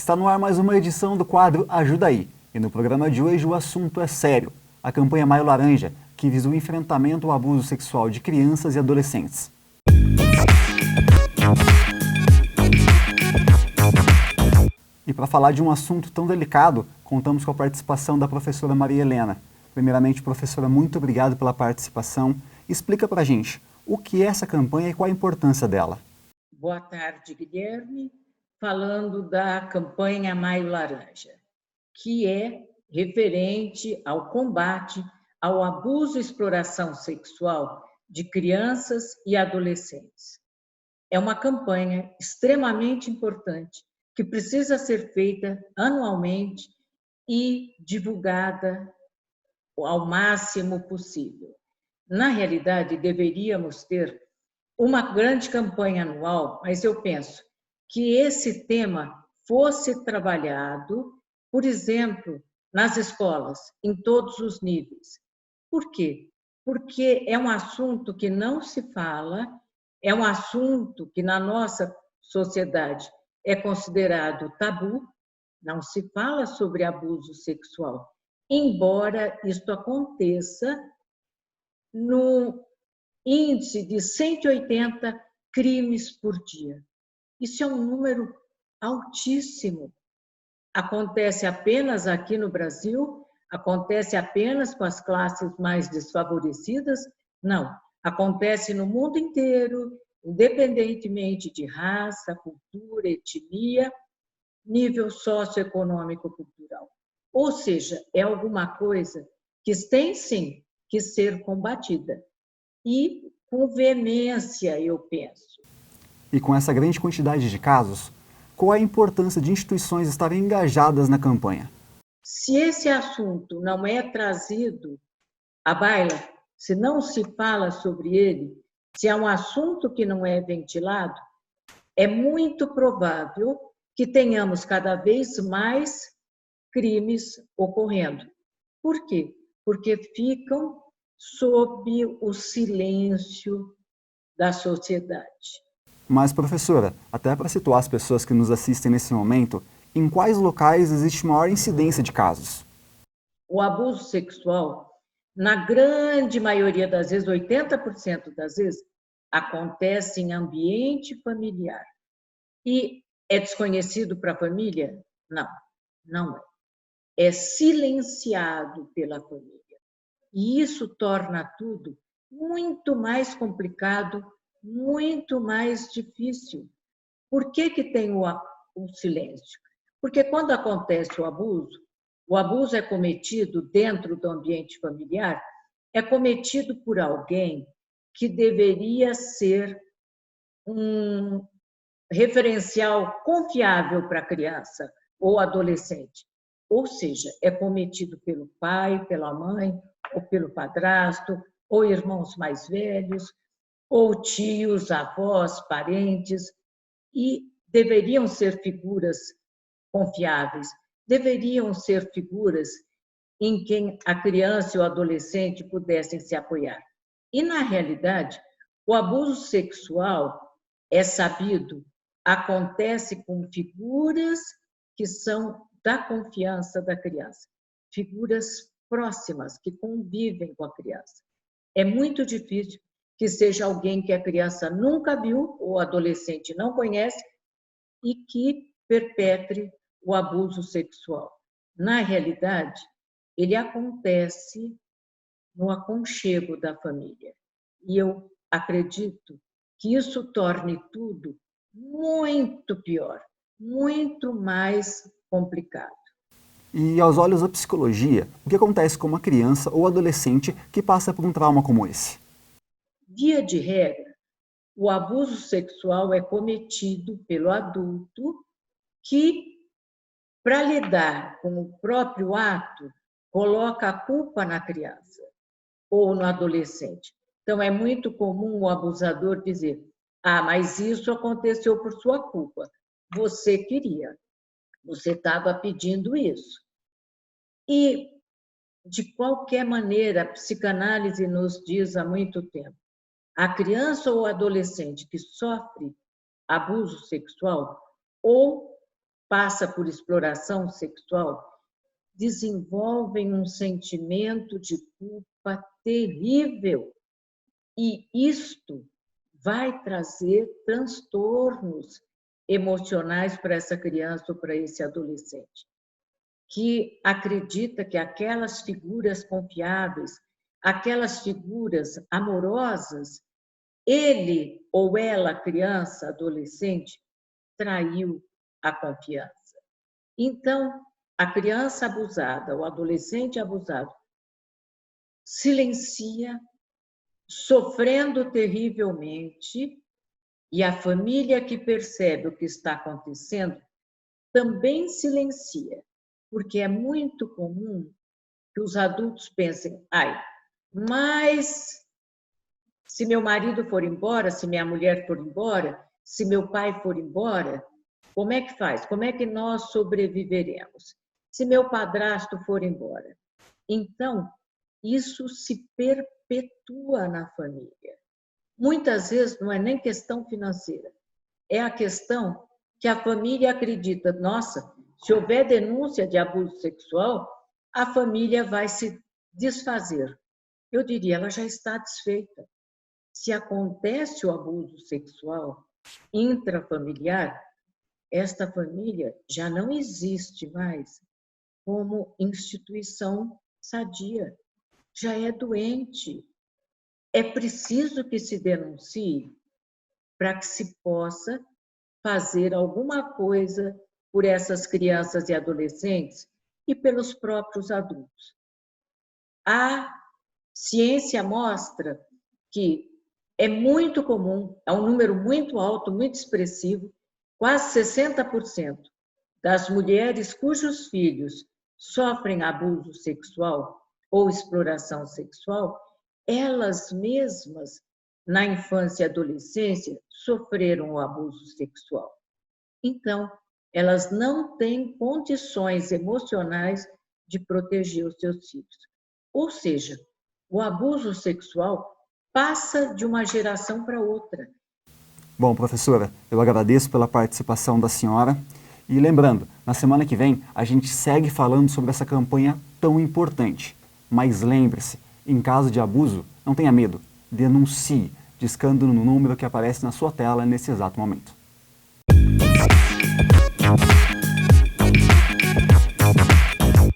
Está no ar mais uma edição do quadro Ajuda Aí. E no programa de hoje o assunto é sério. A campanha Maio Laranja, que visa o enfrentamento ao abuso sexual de crianças e adolescentes. E para falar de um assunto tão delicado, contamos com a participação da professora Maria Helena. Primeiramente, professora, muito obrigado pela participação. Explica para a gente o que é essa campanha e qual a importância dela. Boa tarde, Guilherme. Falando da campanha Maio Laranja, que é referente ao combate ao abuso e exploração sexual de crianças e adolescentes. É uma campanha extremamente importante que precisa ser feita anualmente e divulgada ao máximo possível. Na realidade, deveríamos ter uma grande campanha anual, mas eu penso que esse tema fosse trabalhado, por exemplo, nas escolas, em todos os níveis. Por quê? Porque é um assunto que não se fala, é um assunto que na nossa sociedade é considerado tabu, não se fala sobre abuso sexual, embora isto aconteça no índice de 180 crimes por dia. Isso é um número altíssimo. Acontece apenas aqui no Brasil? Acontece apenas com as classes mais desfavorecidas? Não. Acontece no mundo inteiro, independentemente de raça, cultura, etnia, nível socioeconômico cultural. Ou seja, é alguma coisa que tem sim que ser combatida. E com veemência, eu penso. E com essa grande quantidade de casos, qual a importância de instituições estarem engajadas na campanha? Se esse assunto não é trazido à baila, se não se fala sobre ele, se é um assunto que não é ventilado, é muito provável que tenhamos cada vez mais crimes ocorrendo. Por quê? Porque ficam sob o silêncio da sociedade. Mas, professora, até para situar as pessoas que nos assistem nesse momento, em quais locais existe maior incidência de casos? O abuso sexual, na grande maioria das vezes, 80% das vezes, acontece em ambiente familiar. E é desconhecido para a família? Não, não é. É silenciado pela família. E isso torna tudo muito mais complicado, muito mais difícil. Por que tem o silêncio? Porque quando acontece o abuso é cometido dentro do ambiente familiar, é cometido por alguém que deveria ser um referencial confiável para a criança ou adolescente. Ou seja, é cometido pelo pai, pela mãe, ou pelo padrasto, ou irmãos mais velhos, ou tios, avós, parentes, e deveriam ser figuras confiáveis, deveriam ser figuras em quem a criança e o adolescente pudessem se apoiar. E, na realidade, o abuso sexual, é sabido, acontece com figuras que são da confiança da criança, figuras próximas, que convivem com a criança. É muito difícil que seja alguém que a criança nunca viu ou o adolescente não conhece e que perpetre o abuso sexual. Na realidade, ele acontece no aconchego da família. E eu acredito que isso torne tudo muito pior, muito mais complicado. E aos olhos da psicologia, o que acontece com uma criança ou adolescente que passa por um trauma como esse? Via de regra, o abuso sexual é cometido pelo adulto que, para lidar com o próprio ato, coloca a culpa na criança ou no adolescente. Então, é muito comum o abusador dizer: ah, mas isso aconteceu por sua culpa. Você queria, você estava pedindo isso. E, de qualquer maneira, a psicanálise nos diz há muito tempo: a criança ou adolescente que sofre abuso sexual ou passa por exploração sexual, desenvolvem um sentimento de culpa terrível. E isto vai trazer transtornos emocionais para essa criança ou para esse adolescente, que acredita que aquelas figuras confiáveis, aquelas figuras amorosas, ele ou ela, criança, adolescente, traiu a confiança. Então, a criança abusada, o adolescente abusado, silencia, sofrendo terrivelmente, e a família que percebe o que está acontecendo também silencia, porque é muito comum que os adultos pensem, mas se meu marido for embora, se minha mulher for embora, se meu pai for embora, como é que faz? Como é que nós sobreviveremos? Se meu padrasto for embora. Então, isso se perpetua na família. Muitas vezes não é nem questão financeira, é a questão que a família acredita, nossa, se houver denúncia de abuso sexual, a família vai se desfazer. Eu diria, ela já está desfeita. Se acontece o abuso sexual intrafamiliar, esta família já não existe mais como instituição sadia, já é doente. É preciso que se denuncie para que se possa fazer alguma coisa por essas crianças e adolescentes e pelos próprios adultos. A ciência mostra que é muito comum, é um número muito alto, muito expressivo, quase 60% das mulheres cujos filhos sofrem abuso sexual ou exploração sexual, elas mesmas, na infância e adolescência, sofreram o abuso sexual. Então, elas não têm condições emocionais de proteger os seus filhos. Ou seja, o abuso sexual passa de uma geração para outra. Bom, professora, eu agradeço pela participação da senhora. E lembrando, na semana que vem a gente segue falando sobre essa campanha tão importante. Mas lembre-se, em caso de abuso, não tenha medo, denuncie, discando no número que aparece na sua tela nesse exato momento.